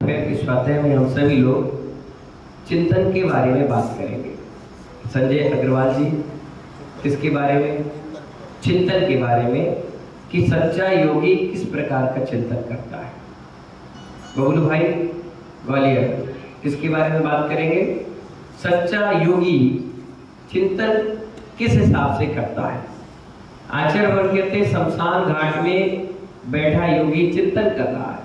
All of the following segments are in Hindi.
दोपहर के स्वाध्याय में हम सभी लोग चिंतन के बारे में बात करेंगे। संजय अग्रवाल जी किसके बारे में? चिंतन के बारे में कि सच्चा योगी किस प्रकार का चिंतन करता है। बबलू भाई ग्वालियर किसके बारे में बात करेंगे? सच्चा योगी चिंतन किस हिसाब से करता है। आचार्य वर्ग कहते हैं शमशान घाट में बैठा योगी चिंतन कर रहा है।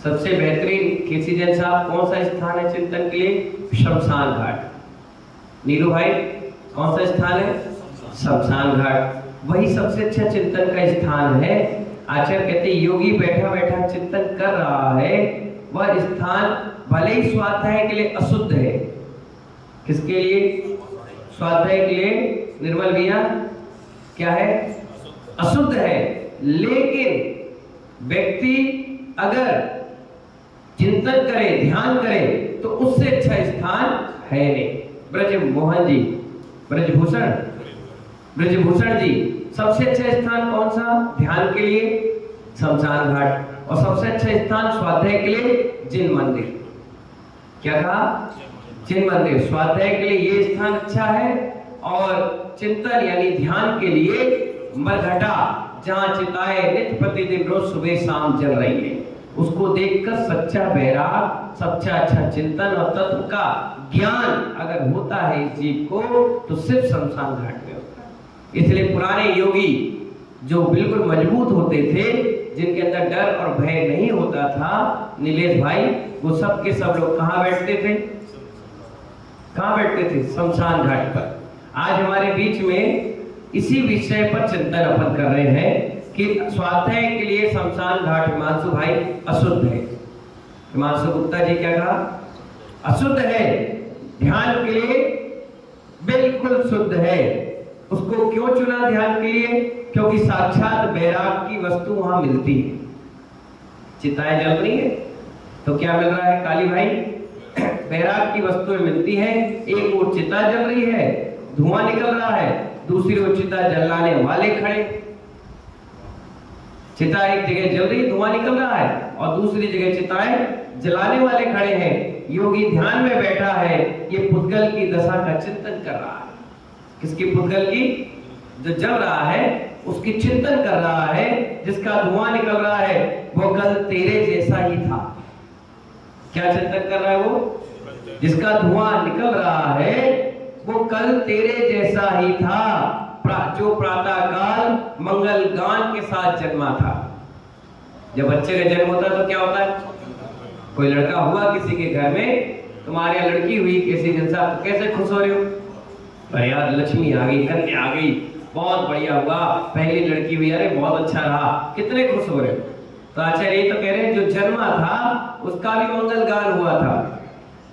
सबसे बेहतरीन केसी जैन साहब कौन सा स्थान है चिंतन के लिए? शमशान घाट। नीरू भाई कौन सा स्थान है? शमशान घाट। वही सबसे अच्छा चिंतन का स्थान है। आचार्य कहते हैं योगी बैठा बैठा चिंतन कर रहा है, वह स्थान भले ही स्वाध्याय के लिए अशुद्ध है। किसके लिए? स्वाध्याय के लिए। निर्मल भैया क्या है? अशुद्ध है। लेकिन व्यक्ति अगर चिंतन करे, ध्यान करे, तो उससे अच्छा स्थान है नहीं। ब्रज मोहन जी, ब्रजभूषण जी, सबसे अच्छा स्थान कौन सा ध्यान के लिए? शमशान घाट। और सबसे अच्छा स्थान स्वाध्याय के लिए जिन मंदिर। क्या कहा? जिन मंदिर। स्वाध्याय के लिए ये स्थान अच्छा है और चिंतन यानी ध्यान के लिए मरघटा, जहां चिताएं नित्य प्रतिदिन रोज सुबह शाम जल रही है, उसको देखकर सच्चा बैराग, सच्चा अच्छा चिंतन और तत्व का ज्ञान अगर होता है इस जीव को, तो सिर्फ शमशान घाट में होता है। इसलिए पुराने योगी जो बिल्कुल मजबूत होते थे, जिनके अंदर डर और भय नहीं होता था, नीलेश भाई, वो सब के सब लोग कहाँ बैठते थे? कहाँ बैठते थे? शमशान घाट पर। आज हमारे बीच में इसी विषय पर चिंतन अपन कर रहे हैं कि स्वाध्याय के लिए शमशान घाट हिमांशु भाई अशुद्ध है। हिमांशु गुप्ता जी क्या कहा? अशुद्ध है। ध्यान के लिए बिल्कुल शुद्ध है। उसको क्यों चुना ध्यान के लिए? क्योंकि साक्षात बैराग की वस्तु वहां मिलती है। चिताएं जल रही है तो क्या मिल रहा है काली भाई? बैराग की वस्तुएं मिलती है। एक ओर चिता जल रही है, धुआं निकल रहा है, दूसरी ओर चिता जलाने वाले खड़े। चिता एक जगह जल रही, धुआं निकल रहा है, और दूसरी जगह चिताएं जलाने वाले खड़े हैं। योगी ध्यान में बैठा है, ये पुद्गल की दशा का चिंतन कर रहा है। किसकी पुद्गल की? जो जल रहा है उसकी चिंतन कर रहा है। जिसका धुआं निकल रहा है वो कल तेरे जैसा ही था। क्या चिंतन कर रहा है वो? जिसका धुआं निकल रहा है वो कल तेरे जैसा ही था, जो प्रातः काल मंगल गान के साथ जन्मा था। जब बच्चे का जन्म होता है तो क्या होता है? कोई लड़का हुआ किसी के घर में, तुम्हारे यहाँ लड़की हुई किसी दिन साहब, तो कैसे खुश हो रहे हो? अरे यार लक्ष्मी आ गई, कन्या आ गई, बहुत बढ़िया हुआ, पहली लड़की हुई, अरे बहुत अच्छा रहा, कितने खुश हो रहे हो? तो आचार्य ये तो कह रहे हैं जो जन्मा था उसका भी मंगल गान हुआ था।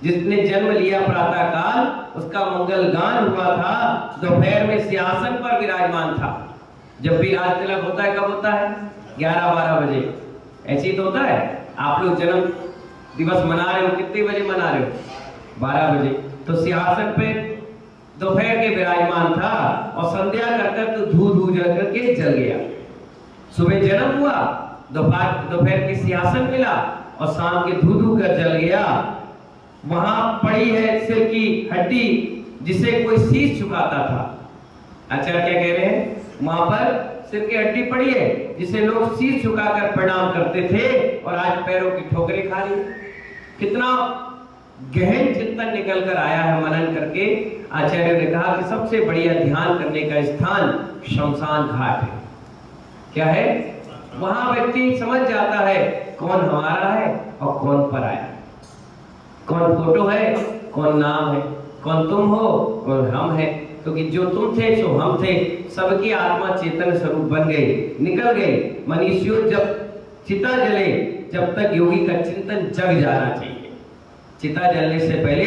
जिसने जन्म लिया प्रातः काल उसका मंगल गान हुआ था। दोपहर में सिंहासन पर विराजमान था। जब भी राज तिलक होता है, कब होता है? 11-12 बजे। ऐसे ही तो होता है। आप लोग जन्म दिवस मना रहे हो, कितने बजे मना रहे हो? 12 बजे। तो सिंहासन पे दोपहर के विराजमान था और संध्या कर तो धू जल करके जल गया। सुबह जन्म हुआ, दोपहर के सिंहासन मिला और शाम के धू कर जल गया। वहां पड़ी है सिर की हड्डी, जिसे कोई शीश झुकाता था। आचार्य क्या कह रहे हैं? वहां पर सिर की हड्डी पड़ी है जिसे लोग शीश झुकाकर प्रणाम करते थे, और आज पैरों की ठोकरें खा रही। कितना गहन चिंतन निकल कर आया है मनन करके। आचार्य ने कहा कि सबसे बढ़िया ध्यान करने का स्थान शमशान घाट है। क्या है? वहां व्यक्ति समझ जाता है कौन हमारा है और कौन पराया है, कौन फोटो है, कौन नाम है, कौन तुम हो, कौन हम है। क्योंकि जो तुम थे सो हम थे, सबकी आत्मा चेतन स्वरूप बन गए, निकल गए। मनुष्यों जब चिता जले, जब तक योगी का चिंतन जग जाना चाहिए। चिता जलने से पहले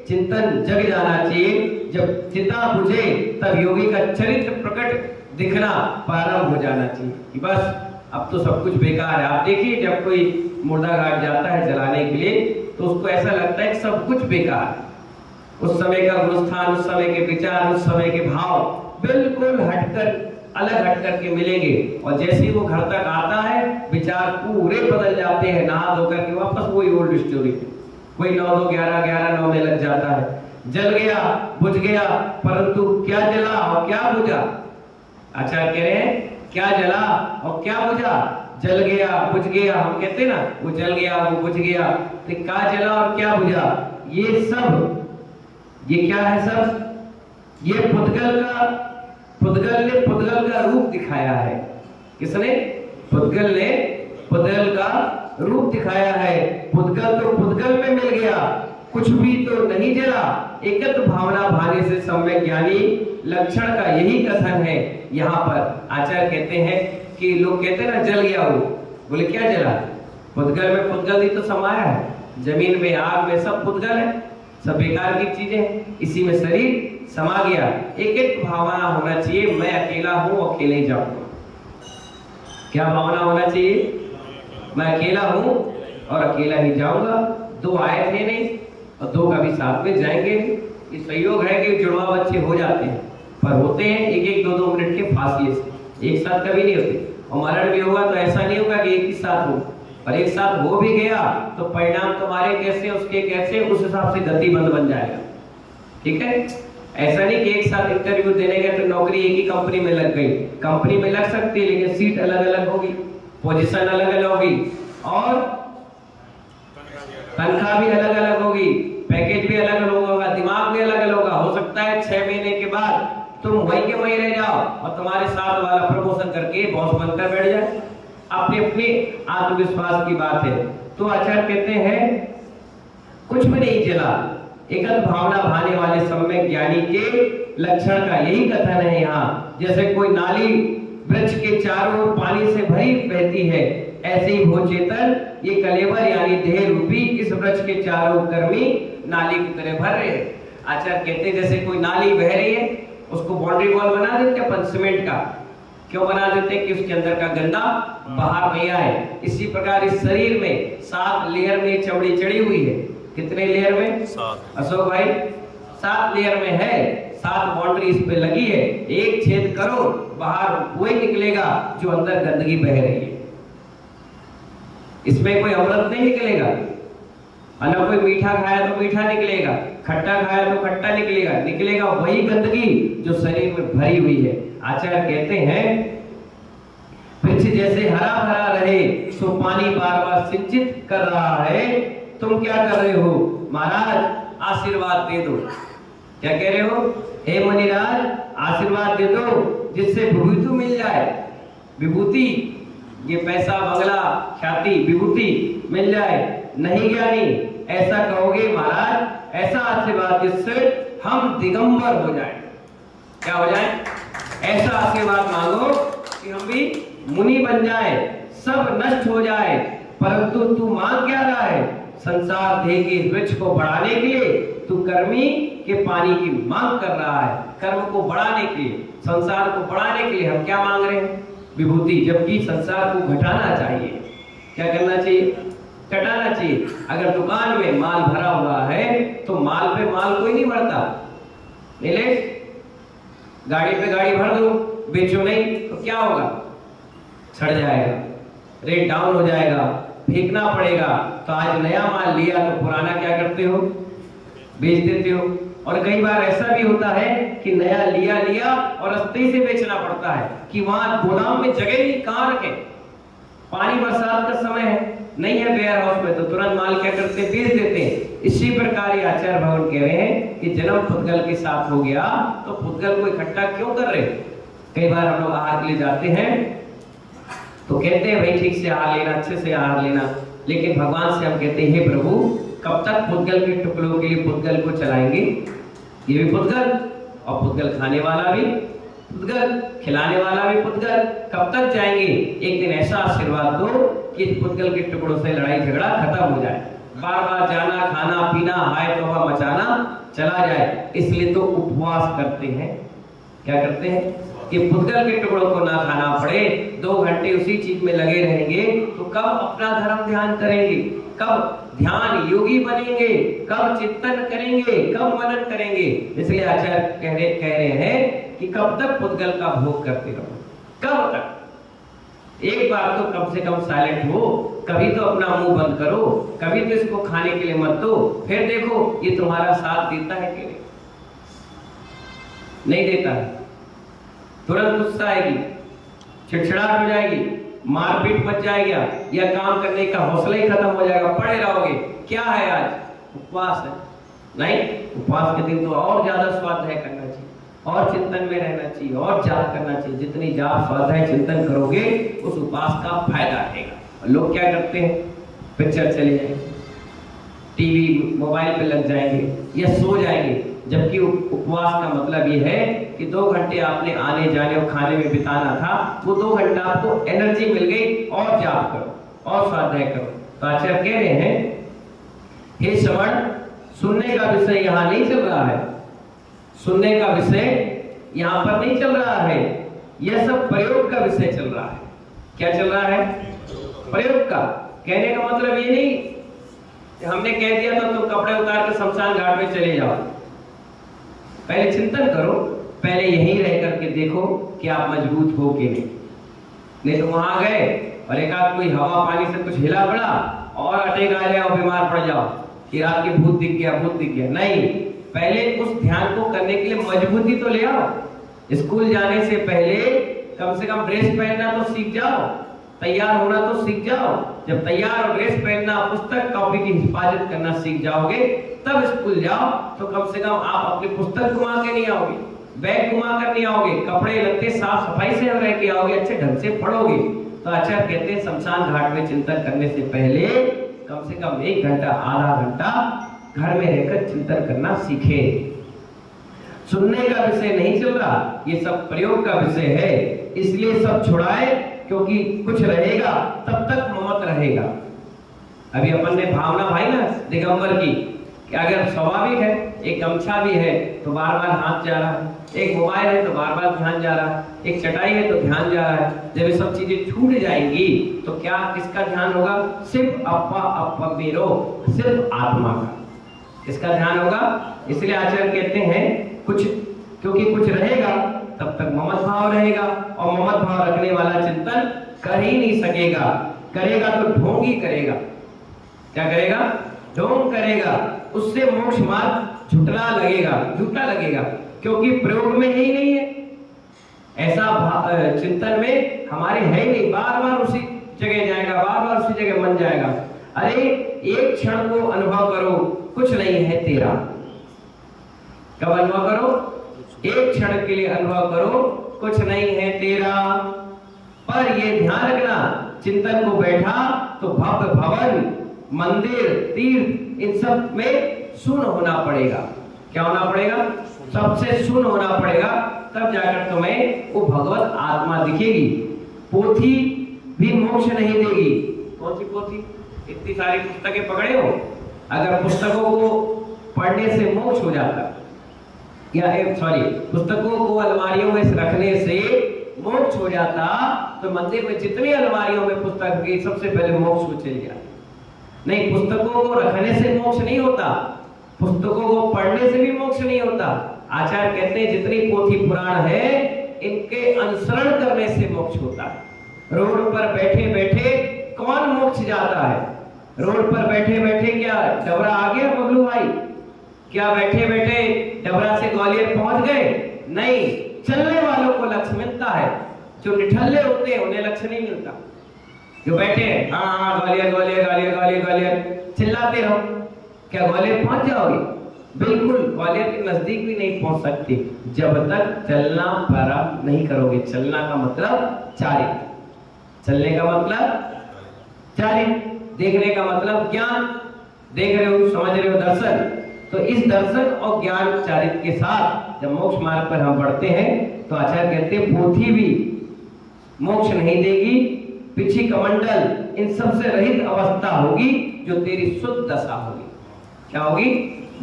चिंतन जग जाना चाहिए। जब चिता बुझे तब योगी का चरित्र प्रकट दिखना प्रारंभ हो जाना चाहिए कि बस अब तो सब कुछ बेकार है। आप देखिए जब कोई मुर्दा घाट जाता है जलाने के लिए तो उसको ऐसा लगता है कि सब कुछ बेकार है। उस समय का गुणस्थान, उस समय के विचार, उस समय के भाव बिल्कुल हटकर अलग हट करके मिलेंगे। और जैसे ही वो घर तक आता है विचार पूरे बदल जाते हैं, नहा धो करके वापस वही ओल्ड स्टोरी। कोई 9 2 11 11 9 में लग जाता है। जल गया बुझ गया, परंतु क्या जला और क्या बुझा? आचार्य कह रहे हैं क्या जला और क्या बुझा? जल गया बुझ गया, हम कहते हैं ना वो जल गया वो बुझ गया, तो क्या जला और क्या बुझा? ये सब ये क्या है? सब ये पुद्गल ने रूप दिखाया है। किसने? पुद्गल ने पुद्गल का रूप दिखाया है। पुद्गल तो पुद्गल में मिल गया, कुछ भी तो नहीं जला। एकत्र भावना भाने से सम्यक ज्ञानी लक्षण का यही कथन है। यहाँ पर आचार्य कहते हैं कि लोग कहते हैं ना जल गया वो, बोले क्या जला? पुद्गल में पुद्गल ही तो समाया है, जमीन में आग में सब पुद्गल है, सब बेकार की चीजें हैं, इसी में शरीर समा गया। एक एक भावना होना चाहिए, मैं अकेला हूं अकेले ही जाऊंगा। क्या भावना होना चाहिए? मैं अकेला हूं और अकेला ही जाऊंगा। दो आए थे नहीं और दो कभी साथ में जाएंगे। ये संयोग है कि जुड़वा बच्चे हो जाते हैं, पर होते हैं एक एक दो दो मिनट के फासले से, एक साथ कभी नहीं होते। और मरण भी होगा तो ऐसा नहीं होगा कि एक ही साथ हो, और एक साथ हो भी गया तो परिणाम तुम्हारे कैसे उसके कैसे, उस हिसाब से गतिबंध बन जाएगा। ठीक है? ऐसा नहीं कि एक साथ इंटरव्यू देने गए तो नौकरी एक ही कंपनी में लग गई। कंपनी में लग सकती है लेकिन सीट अलग अलग होगी, पोजीशन अलग अलग होगी और तनख्वाह भी अलग अलग होगी, पैकेज भी अलग अलग होगा, दिमाग भी अलग अलग होगा। हो सकता है 6 महीने के बाद तुम वही के वही रह जाओ और तुम्हारे साथ वाला प्रमोशन करके बॉस बनकर बैठ जाए। अपने अपने आत्मविश्वास की बात है। तो आचार्य कहते हैं कुछ भी नहीं चला, एकल भावना भाने वाले सम्यक ज्ञानी के लक्षण का यही कथन है यहाँ। जैसे कोई नाली वृक्ष के चारों ओर पानी से भरी बहती है, ऐसे ही भो चेतन ये कलेवर यानी देह रूपी इस वृक्ष के चारों कर्मी नाली की तरह भर रहे हैं। आचार्य कहते हैं जैसे कोई नाली बह रही है, उसको बाउंड्री वॉल बना देते अपन सीमेंट का, क्यों बना देते हैं? कि उसके अंदर का गंदा बाहर नहीं आए। इसी प्रकार इस शरीर में 7 लेयर में चमड़ी चढ़ी हुई है। कितने लेयर में? 7। अशोक भाई 7 लेयर में है, 7 बाउंड्री इस पे लगी है। एक छेद करो बाहर वही निकलेगा जो अंदर गंदगी बह रही है। इसमें कोई अमृत नहीं निकलेगा, और कोई मीठा खाया तो मीठा निकलेगा, खट्टा खाया तो खट्टा निकलेगा, निकलेगा वही गंदगी जो शरीर में भरी हुई है। आचार्य कहते हैं वृक्ष जैसे हरा भरा रहे सो पानी बार बार सिंचित कर रहा है, तुम क्या कर रहे हो? महाराज आशीर्वाद दे दो। क्या कह रहे हो? हे मुनिराज आशीर्वाद दे दो जिससे विभूति मिल जाए। विभूति ये पैसा बंगला ख्याति विभूति मिल जाए। नहीं ज्ञानी ऐसा कहोगे महाराज, ऐसा आशीर्वाद जिससे हम दिगंबर हो जाए। क्या हो जाए? ऐसा आशीर्वाद मांगो कि हम भी मुनि बन जाए, सब नष्ट हो जाए। परंतु तू मांग क्या रहा है? संसार देह के वृक्ष को बढ़ाने के लिए तू कर्मी के पानी की मांग कर रहा है। कर्म को बढ़ाने के लिए, संसार को बढ़ाने के लिए हम क्या मांग रहे हैं? विभूति, जबकि संसार को घटाना चाहिए। क्या करना चाहिए? घटाना चाहिए। अगर दुकान में माल भरा हुआ है तो माल पे माल कोई नहीं भरता। नीलेश गाड़ी पे गाड़ी भर दो, बेचो नहीं तो क्या होगा? सड़ जाएगा, रेट डाउन हो जाएगा, फेंकना पड़ेगा। तो आज नया माल लिया तो पुराना क्या करते हो? बेच देते हो। और कई बार ऐसा भी होता है कि नया लिया और रास्ते से बेचना पड़ता है कि वहां गोदाम में जगह नहीं, कहां रखें? पानी बरसात का समय है, नहीं है वेयर हाउस में, तो तुरंत माल क्या करते हैं? बेच देते हैं। इसी प्रकार आचार्य भगवान कह रहे हैं कि जन्म पुद्गल के साथ हो गया तो पुद्गल को इकट्ठा क्यों कर रहे? कई बार हम लोग आहार के लिए जाते हैं तो कहते हैं भाई ठीक से आहार लेना, अच्छे से आहार लेना, लेकिन भगवान से हम कहते हैं हे प्रभु कब तक पुद्गल के टुकड़ों के लिए पुद्गल को चलाएंगे? ये भी पुद्गल और पुद्गल खाने वाला भी पुद्गल, खिलाने वाला भी पुद्गल, कब तक जाएंगे? एक दिन ऐसा आशीर्वाद दो कि पुद्गल के टुकड़ों से लड़ाई झगड़ा खत्म हो जाए, बार बार जाना खाना पीना हाय तौबा मचाना चला जाए। इसलिए तो उपवास करते हैं। क्या करते हैं? कि पुद्गल के टुकड़ों को ना खाना पड़े। 2 घंटे उसी चीज में लगे रहेंगे तो कब अपना धर्म ध्यान करेंगे? कब ध्यान योगी बनेंगे? कब चिंतन करेंगे? कब मनन करेंगे? इसलिए आचार्य कह रहे हैं कि कब तक पुद्गल का भोग करते रहो। कब तक? एक बार तो कम से कम साइलेंट हो, कभी तो अपना मुंह बंद करो, कभी तो इसको खाने के लिए मत दो, फिर देखो ये तुम्हारा साथ देता है कि नहीं? नहीं देता है, तुरंत गुस्सा आएगी, चिड़चिड़ाहट हो जाएगी, मारपीट मच जाएगा, या काम करने का हौसला ही खत्म हो जाएगा, पड़े रहोगे। क्या है आज? उपवास है। नहीं, उपवास के दिन तो और ज्यादा स्वाध्याय करना चाहिए, और चिंतन में रहना चाहिए, और जाप करना चाहिए। जितनी जाप स्वाध्याय चिंतन करोगे उस उपवास का फायदा रहेगा। और लोग क्या करते हैं? पिक्चर चले जाएंगे, टीवी मोबाइल पे लग जाएंगे या सो जाएंगे, जबकि उपवास का मतलब ये है कि 2 घंटे आपने आने जाने और खाने में बिताना था, वो 2 घंटा आपको एनर्जी मिल गई, और जाप करो और स्वाध्याय करो। तो आचार्य कह रहे हैं, हे श्रवण, सुनने का विषय यहाँ नहीं चल रहा है, सुनने का विषय यहाँ पर नहीं चल रहा है, यह सब प्रयोग का विषय चल रहा है। क्या चल रहा है? प्रयोग का। कहने का मतलब ये नहीं कि हमने कह दिया तो तुम कपड़े उतार कर शमशान घाट में चले जाओ। पहले चिंतन करो, पहले यहीं रह करके देखो कि आप मजबूत हो कि नहीं तो वहां गए और एक आध कोई हवा पानी से कुछ हिला पड़ा और अटैक आ जाए और बीमार पड़ जाओ कि रात की भूत दिख गया, भूत दिख गया। नहीं, पहले उस ध्यान को करने के लिए मजबूती तो ले आओ। स्कूल जाने से पहले कम से कम ड्रेस पहनना तो सीख जाओ, तैयार होना तो सीख जाओ। जब तैयार और ड्रेस पहनना, पुस्तक कॉपी की हिफाजत करना सीख जाओगे, तब स्कूल जाओ तो कम से कम आप अपनी पुस्तक घुमा के नहीं आओगे, बैग घुमा कर नहीं आओगे, कपड़े लत्ते साफ सफाई से रह के आओगे, अच्छे ढंग से पढ़ोगे। तो आचार्य कहते हैं शमशान घाट में चिंतन करने से पहले कम से कम 1 घंटा आधा घंटा घर में रहकर चिंतन करना सीखे। सुनने का विषय नहीं चल रहा, ये सब प्रयोग का विषय है, इसलिए सब छुड़ाए, क्योंकि कुछ रहेगा तब तक ममत रहेगा। अभी अपन ने भावना भाई ना दिगंबर की, कि अगर स्वाभाविक है, एक गमछा भी है तो बार बार हाथ जा रहा है, एक मोबाइल है तो बार बार ध्यान जा रहा है, एक चटाई है तो ध्यान जा रहा है। जब ये सब चीजें छूट जाएंगी तो क्या किसका ध्यान होगा? सिर्फ अप्पा अप्पा मेरो, सिर्फ आत्मा का। इसका ध्यान होगा। इसलिए आचार्य कहते हैं कुछ, क्योंकि कुछ रहेगा तब तक ममत भाव रहेगा, और ममत भाव रखने वाला चिंतन कर ही नहीं सकेगा। करेगा तो ढोंग ही करेगा। क्या करेगा? ढोंग करेगा। उससे मोक्ष मार्ग झूठा लगेगा, क्योंकि प्रयोग में ही नहीं है। ऐसा चिंतन में हमारे है ही नहीं, बार बार उसी जगह जाएगा, बार बार उसी जगह मन जाएगा। अरे एक क्षण को अनुभव करो, कुछ नहीं है तेरा। कब अनुभव करो? एक क्षण के लिए अनुभव करो, कुछ नहीं है तेरा। पर ये ध्यान रखना, चिंतन को बैठा तो भव्य भवन, मंदिर, तीर्थ, इन सब में सुन होना पड़ेगा। क्या होना पड़ेगा? सबसे सुन होना पड़ेगा, तब जाकर तुम्हें वो भगवत आत्मा दिखेगी। पोथी भी मोक्ष नहीं देगी। कौन सी पोथी? इतनी सारी पुस्तकें पकड़े हो, अगर पुस्तकों को पढ़ने से मोक्ष हो जाता, या पुस्तकों को अलमारियों में रखने से मोक्ष हो जाता, तो मंदिर में जितनी अलमारियों में पुस्तक की सबसे पहले मोक्ष को चल गया। नहीं, पुस्तकों को रखने से मोक्ष नहीं होता, पुस्तकों को पढ़ने से भी मोक्ष नहीं होता। आचार्य कहते हैं जितनी पोथी पुराण है, इनके अनुसरण करने से मोक्ष होता है। रोड पर बैठे बैठे कौन मोक्ष जाता है? रोड पर बैठे बैठे क्या डबरा आ गया बबलू भाई? क्या बैठे बैठे डबरा से ग्वालियर पहुंच गए? नहीं, चलने वालों को लक्ष्य मिलता है, जो निठल्ले होते हैं उन्हें लक्ष्य नहीं मिलता। जो बैठे हैं हाँ ग्वालियर ग्वालियर ग्वालियर ग्वालियर ग्वालियर चिल्लाते रहो, क्या ग्वालियर पहुंच जाओगे? बिल्कुल ग्वालियर के नजदीक भी नहीं पहुंच सकते जब तक चलना प्रारंभ नहीं करोगे। चलना का मतलब चारित्र, चलने का मतलब चारित्र, देखने का मतलब ज्ञान। देख रहे हो, समझ रहे हो, दर्शन। तो इस दर्शन और ज्ञान चारित्र के साथ जब मोक्ष मार्ग पर हम बढ़ते हैं, तो आचार्य कहते हैं पोथी भी मोक्ष नहीं देगी, पिछी कमंडल, इन सब से रहित अवस्था होगी जो तेरी शुद्ध दशा होगी। क्या होगी?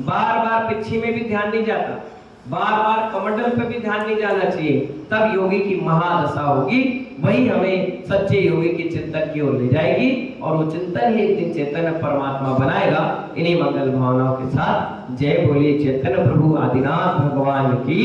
बार बार पिछी में भी ध्यान नहीं जाता, बार बार कमंडल पे भी ध्यान नहीं जाना चाहिए, तब योगी की महादशा होगी। वही हमें सच्चे योगी के चिंतन की ओर ले जाएगी, और वो चिंतन ही एक दिन चैतन्य परमात्मा बनाएगा। इन्हीं मंगल भावनाओं के साथ जय बोलिए चैतन्य प्रभु आदिनाथ भगवान की।